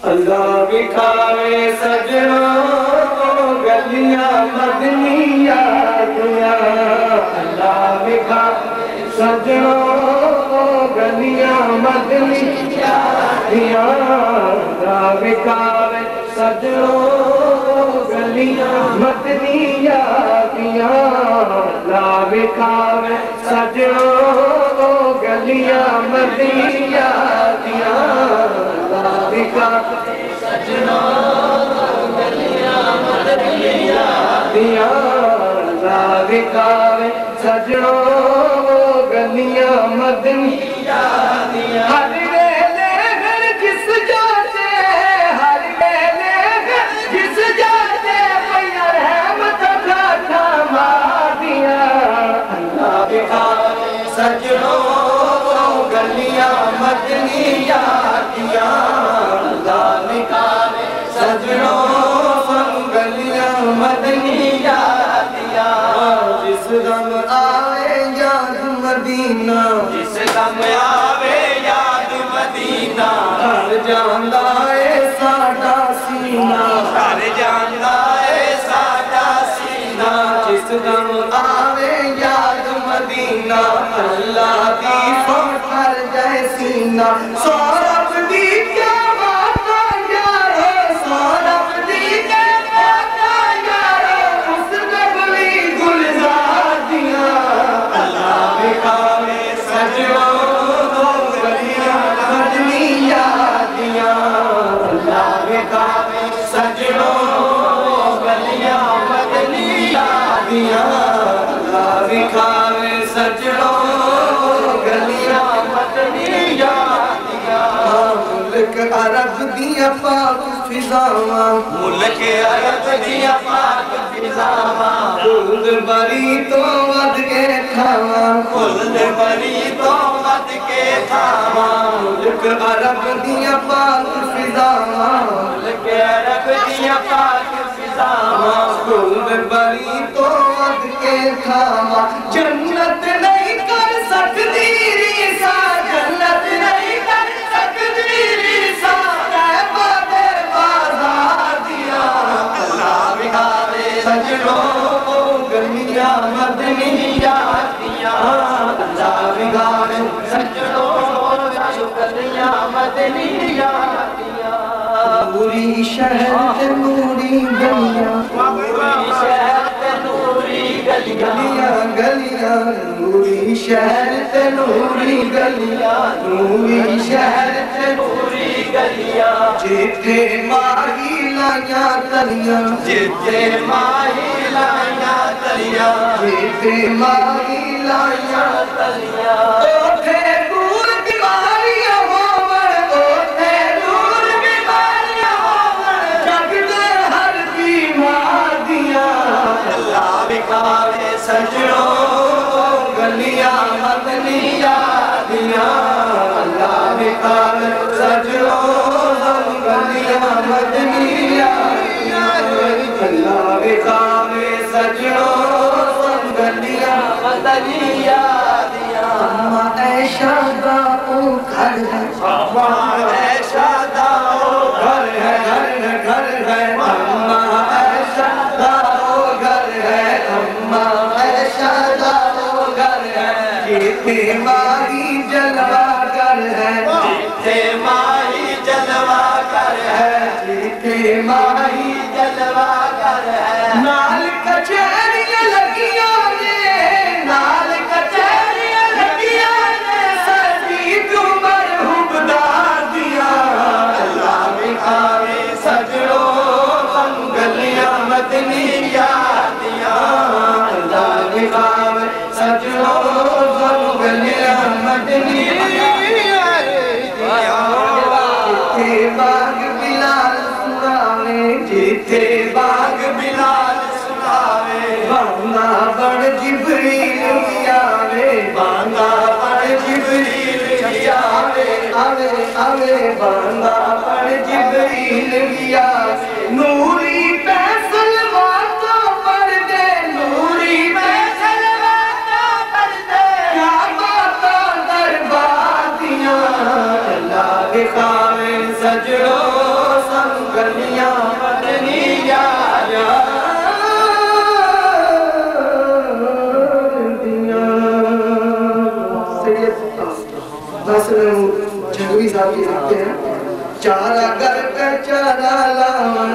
अल्लाह दिखावे सजनों गलियां मदनिया दिया। अल्लाह दिखावे सजनों गलियां मदनिया दिया। अल्लाह दिखावे सजनों गलियां मदनिया दिया। अल्लाह दिखावे सजनों गलियां मदनिया दिया। सजनों गलियां मदनिया दिया। दिखावे सजनों गलियां मदनिया दिया। हर वेले घर जिस जाते हर वेले घर जिस जाते मैया रहमत खाटा मारिया। अल्लाह दिखावे सजनों गलियां मदनिया दिया। सजनों गलियां मदनिया दिया। जिस दम आवे याद मदीना जिस दम आवे याद मदीना घर जांदा है साडा सीना घर जांदा है साडा सीना। जिस दम आवे याद मदीना अल्लाह दी फौज कर जाए सीना। सौरभ दी क्या दिखावे सजनों गलियां मदनिया दिया। मुल्क अरब दिया पाक फिजावां मुल्क अरब दिया पाक फिजावां। खुद बरी तो वध के खावां खुद बरी तो वध के खावां। मुल्क अरब दिया पाक फिजावां मुल्क अरब दिया पाक फिजावां। खुद बरी तो वध के खावां। जन्नत नहीं कर सकती रीसा जन्नत नहीं कर सकती रीसा तैबा दे बाजार दिया। अल्लाह दिखावे सजनों गलियां मदनिया दिया। अल्लाह दिखावे सजनों गलियां मदनिया दिया। पूरी शहर नूरी गलियां गलियां गलियां नूरी शहर ते नूरी गलियां नूरी शहर ते नूरी गलियां। जिथे माही लाया तलियां जिथे माही लाया तलियां जिथे माही लाया तलियां। ओथे दूर बीमारियां होवन ओथे दूर बीमारियां होवन जग दे हर बीमार दिया। अल्लाह दिखावे सजनों गलियां मदनिया दिया। अल्लाह दिखावे सजनों गलियां मदनिया दिया। अल्लाह दिखावे सजनों गलियां मदनिया दिया। अम्मा ऐशा दा ओ घर है अम्मा ऐशा दा ओ घर है घर है। अम्मा ऐशा दा ओ घर है अम्मा ऐशा दा ओ घर है। जिथे माही जलवा कर है जिथे माही जलवा कर है जिथे माही जलवा कर है। नाल कचहरियां लगियां ने नाल कचहरियां लगियां ने सदी तुमर हुबदार दिया। अल्लाह दिखावे सजनों गलियां मदनिया दिया। अल्लाह दिखावे सजनों गलियां मदनिया दिया। जिथे बाग बिलाल सुनावे जिथे बाग बिलाल सुनावे। बांगा बड़ जिबरील आवे बांगा बड़ जिबरील आवे आवे आवे बांगा बड़ जिबरील आवे। नूरी पैसल वातो पर दे नूरी पैसल वातो पर दे क्या बाता दरबार दिया। अल्लाह दिखावे सजनों गलियां बदनी यारा जगवी साहब जी लिखते हैं चारा कर के चारा लावन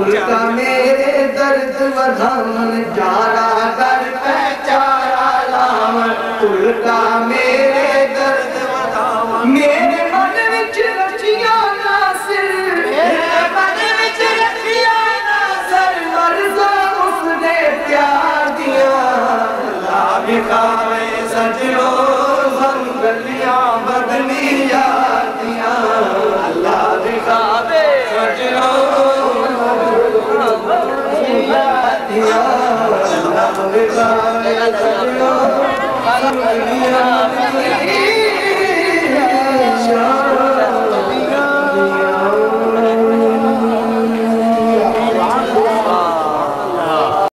उल्टा मेरे दर्द वधावन चारा कर के चारा लावन उल्टा मेरे दर्द वधावन मेरे मन विच रचिया नासिर मेरे मन विच रचिया नासिर मर्ज़ा उसने प्यार दिया अल्लाह दिखावे सजनो गलियां बदनी यादियां अल्लाह दिखावे सजनो यादियां अल्लाह दिखावे सजनो गलियां